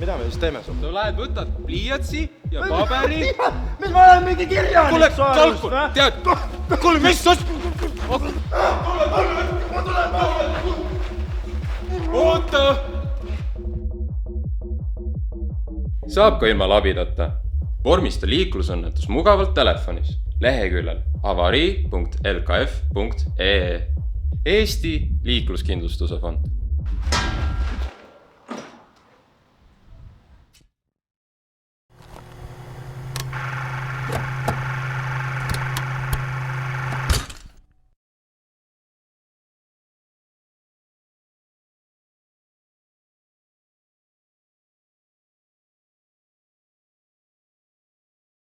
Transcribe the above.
Mida me siis teeme sul? No lähed, võtad pliiatsi ja paberi. Mis ma olen mingi kirjanik? Kuule, Kalkur, tead, kuule, mis sast... Oota! Saab ka ilma labidata. Vormista liiklusõnnetus mugavalt telefonis. Leheküljel avarii.lkf.ee Eesti liikluskindlustuse fond.